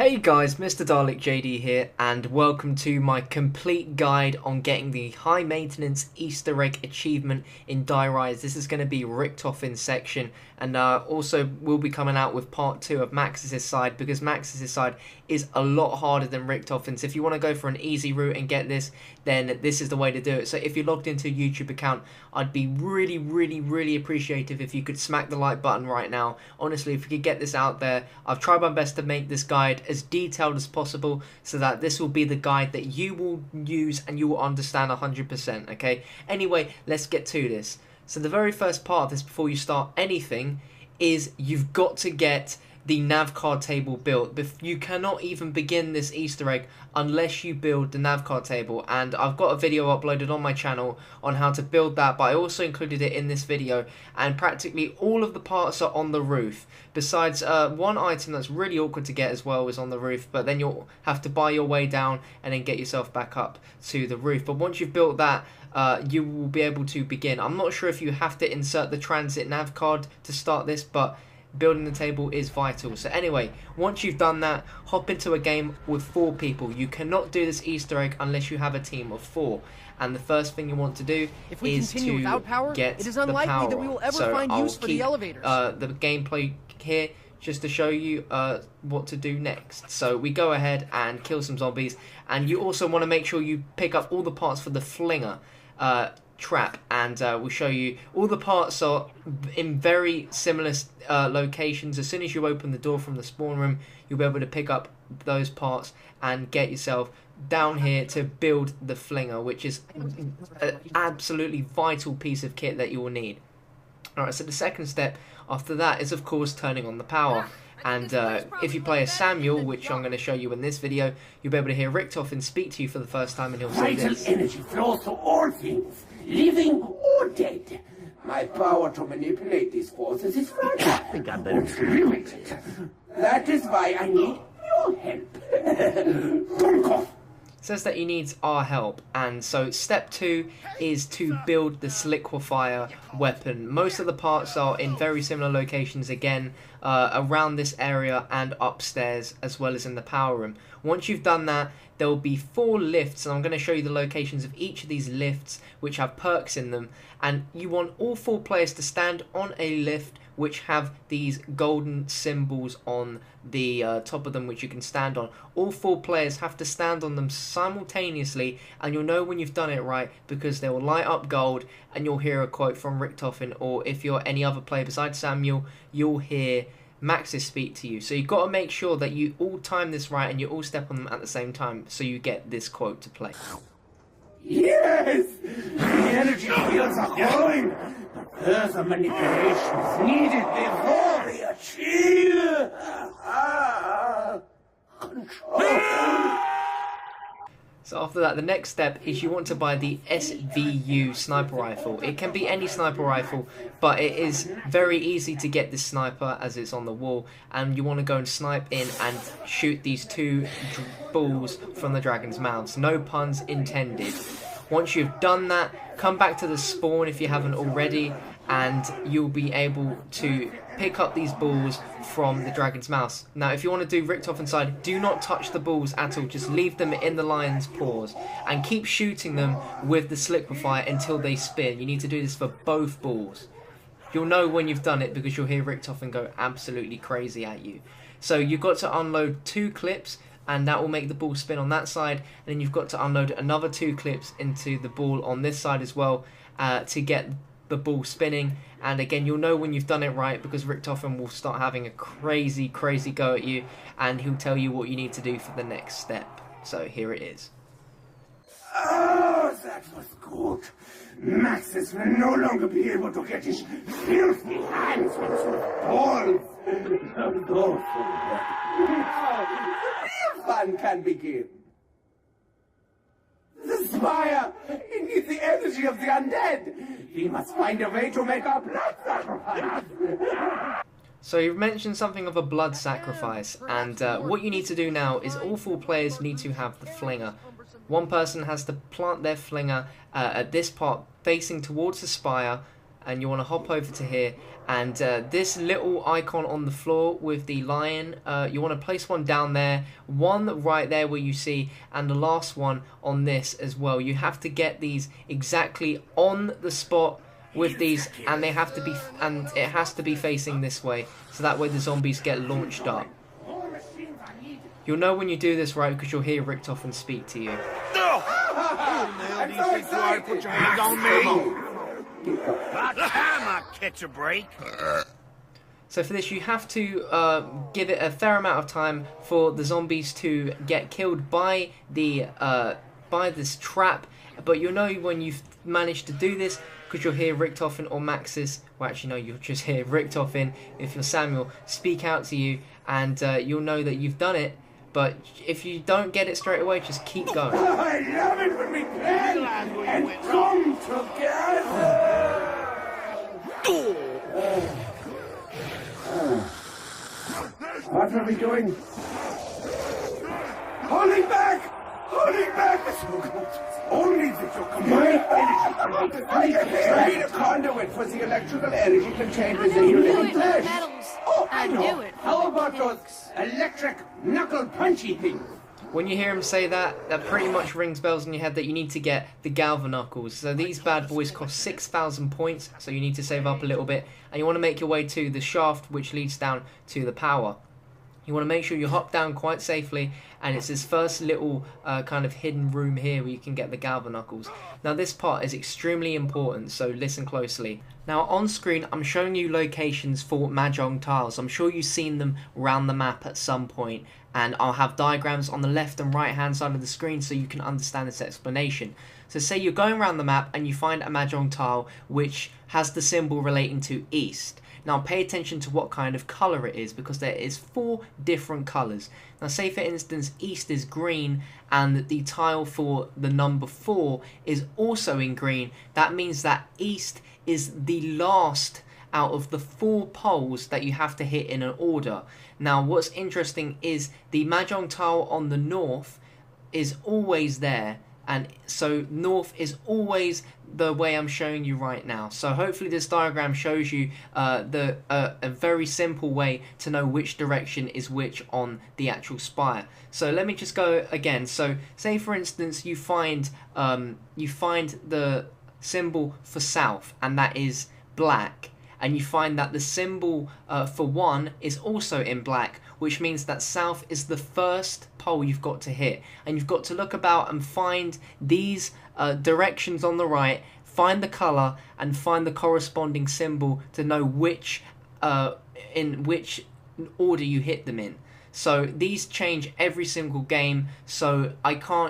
Hey guys, Mr. Dalek JD here, and welcome to my complete guide on getting the high maintenance Easter egg achievement in Die Rise. This is going to be Richtofen's section, and also we'll be coming out with part 2 of Max's side, because Max's side is a lot harder than Richtofen's. If you want to go for an easy route and get this, then this is the way to do it. So if you're logged into a YouTube account, I'd be really appreciative if you could smack the like button right now. Honestly, if you could get this out there. I've tried my best to make this guide as detailed as possible so that this will be the guide that you will use and you will understand 100%, okay? Anyway, let's get to this. So the very first part of this before you start anything is you've got to get the nav card table built. You cannot even begin this Easter egg unless you build the nav card table, and I've got a video uploaded on my channel on how to build that, but I also included it in this video, and practically all of the parts are on the roof, besides one item that's really awkward to get as well is on the roof, but then you'll have to buy your way down and then get yourself back up to the roof. But once you've built that, you will be able to begin. I'm not sure if you have to insert the transit nav card to start this, but building the table is vital. So anyway, once you've done that, hop into a game with 4 people. You cannot do this Easter egg unless you have a team of 4. And the first thing you want to do is to get the power that we will ever so find I'll use for keep the elevators. the gameplay here just to show you what to do next. So we go ahead and kill some zombies, and you also want to make sure you pick up all the parts for the flinger trap, and we'll show you all the parts are in very similar locations. As soon as you open the door from the spawn room, you'll be able to pick up those parts and get yourself down here to build the flinger, which is an absolutely vital piece of kit that you will need. Alright, so the second step after that is of course turning on the power. And if you play as Samuel, which I'm going to show you in this video, you'll be able to hear Richtofen speak to you for the first time, and he'll say this. Vital energy flows to all things, living or dead. My power to manipulate these forces is fragile. I think I'm better limited. That is why I need your help. Says that he needs our help, and so step 2 is to build the liquefier weapon. Most of the parts are in very similar locations again, around this area and upstairs, as well as in the power room. Once you've done that, there will be 4 lifts, and I'm going to show you the locations of each of these lifts which have perks in them, and you want all 4 players to stand on a lift which have these golden symbols on the top of them, which you can stand on. All 4 players have to stand on them simultaneously, and you'll know when you've done it right because they will light up gold, and you'll hear a quote from Richtofen, or if you're any other player besides Samuel, you'll hear Max's speak to you. So you've got to make sure that you all time this right and you all step on them at the same time so you get this quote to play. Yes! The energy fields are growing, but further manipulation is needed before we achieve control. So after that, the next step is you want to buy the SVU sniper rifle. It can be any sniper rifle, but it is very easy to get this sniper as it's on the wall, and you want to go and snipe in and shoot these 2 balls from the dragon's mouths. No puns intended. Once you've done that, come back to the spawn if you haven't already, and you'll be able to pick up these balls from the dragon's mouth. Now, if you want to do Richtofen's side, do not touch the balls at all. Just leave them in the lion's paws and keep shooting them with the liquefier until they spin. You need to do this for both balls. You'll know when you've done it because you'll hear Richtofen go absolutely crazy at you. So you've got to unload 2 clips, and that will make the ball spin on that side, and then you've got to unload another 2 clips into the ball on this side as well to get the ball spinning. And again, you'll know when you've done it right because Richtofen will start having a crazy go at you, and he'll tell you what you need to do for the next step. So here it is. Oh, that was good. Maxis will no longer be able to get his filthy hands on those balls. Go for it. Fun can begin. The spire! It needs the energy of the undead! We must find a way to make our blood sacrifice! So you've mentioned something of a blood sacrifice, and what you need to do now is all 4 players need to have the flinger. One person has to plant their flinger at this part facing towards the spire, and you want to hop over to here, and this little icon on the floor with the lion, you want to place one down there, one right there where you see, and the last one on this as well. You have to get these exactly on the spot with these, and they have to be, and it has to be facing this way, so that way the zombies get launched up. You'll know when you do this right because you'll hear Richtofen speak to you. I'm so excited! Put your hands on me! About time I catch a break. So for this, you have to give it a fair amount of time for the zombies to get killed by the by this trap. But you'll know when you've managed to do this because you'll hear Richtofen or Maxis. Well, actually, no, you'll just hear Richtofen if you're Samuel speak out to you, and you'll know that you've done it. But if you don't get it straight away, just keep going. I love it when we plan and come together! What are we doing? Holding back! Holding back! Only that your combined energy I need a conduit for the electrical energy containers in your living flesh. Oh, I know. How about those electric knuckle punchy things? When you hear him say that, that pretty much rings bells in your head that you need to get the Galva Knuckles. So these bad boys cost 6,000 points, so you need to save up a little bit. And you want to make your way to the shaft, which leads down to the power. You want to make sure you hop down quite safely, and it's this first little kind of hidden room here where you can get the Galva Knuckles. Now this part is extremely important, so listen closely. Now on screen I'm showing you locations for Mahjong tiles. I'm sure you've seen them around the map at some point, and I'll have diagrams on the left and right hand side of the screen so you can understand this explanation. So say you're going around the map and you find a Mahjong tile which has the symbol relating to east. Now pay attention to what kind of colour it is, because there is 4 different colours. Now say for instance east is green and the tile for the number 4 is also in green. That means that east is the last out of the 4 poles that you have to hit in an order. Now what's interesting is the Mahjong tile on the north is always there, and so north is always the way I'm showing you right now. So hopefully this diagram shows you a very simple way to know which direction is which on the actual spire. So let me just go again. So say for instance you find the symbol for south, and that is black, and you find that the symbol for 1 is also in black, which means that south is the first pole you've got to hit, and you've got to look about and find these directions on the right, find the colour and find the corresponding symbol to know which in which order you hit them in. So these change every single game, so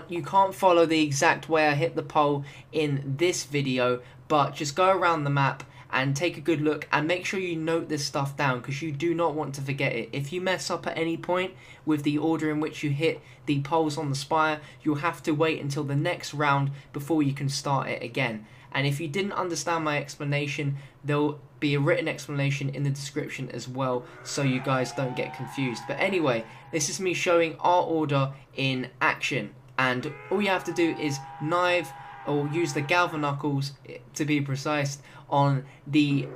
you can't follow the exact way I hit the pole in this video, but just go around the map and take a good look and make sure you note this stuff down, because you do not want to forget it. If you mess up at any point with the order in which you hit the poles on the spire, you'll have to wait until the next round before you can start it again. And if you didn't understand my explanation, there'll be a written explanation in the description as well, so you guys don't get confused. But anyway, this is me showing our order in action, and all you have to do is knife or use the Galva Knuckles, to be precise, on the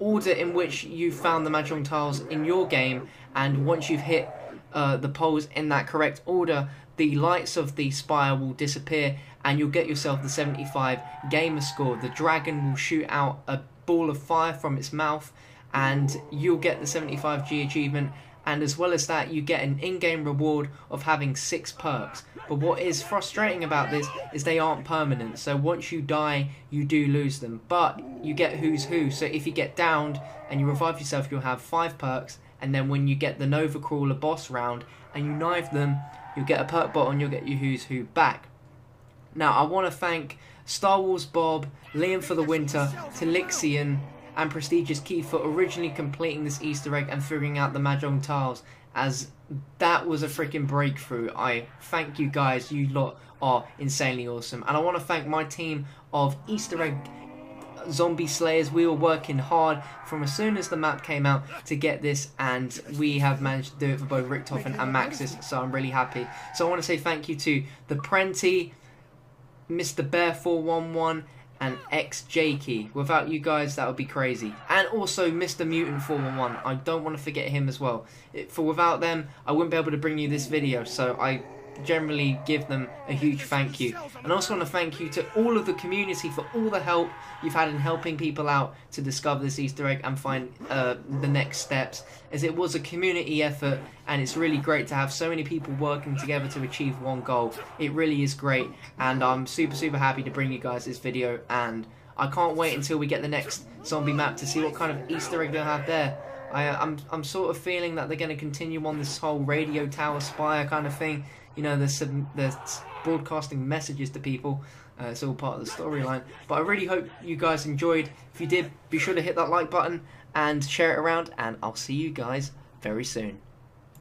order in which you found the Mahjong tiles in your game, and once you've hit the poles in that correct order, the lights of the spire will disappear and you'll get yourself the 75 gamer score. The dragon will shoot out a ball of fire from its mouth and you'll get the 75G achievement, and as well as that you get an in-game reward of having 6 perks. But what is frustrating about this is they aren't permanent, so once you die you do lose them, but you get who's who. So if you get downed and you revive yourself, you'll have 5 perks, and then when you get the Nova Crawler boss round and you knife them, you'll get a perk bot and you'll get your who's who back. Now I want to thank Star Wars Bob, Liam for the Winter, Telixian and Prestigious Keith for originally completing this Easter egg and figuring out the Mahjong tiles, as that was a freaking breakthrough. I thank you guys, you lot are insanely awesome. And I want to thank my team of Easter egg zombie slayers. We were working hard from as soon as the map came out to get this, and we have managed to do it for both Richtofen and Maxis, so I'm really happy. So I want to say thank you to the Prenti, Mr. Bear 411 and XJkey. Without you guys, that would be crazy. And also Mr. Mutant 411. I don't want to forget him as well. For without them, I wouldn't be able to bring you this video, so I generally give them a huge thank you. And I also want to thank you to all of the community for all the help you've had in helping people out to discover this Easter egg and find the next steps, as it was a community effort, and it's really great to have so many people working together to achieve one goal. It really is great, and I'm super happy to bring you guys this video, and I can't wait until we get the next zombie map to see what kind of Easter egg they'll have there. I'm sort of feeling that they're going to continue on this whole radio tower spire kind of thing. You know, they're broadcasting messages to people. It's all part of the storyline. But I really hope you guys enjoyed. If you did, be sure to hit that like button and share it around. And I'll see you guys very soon.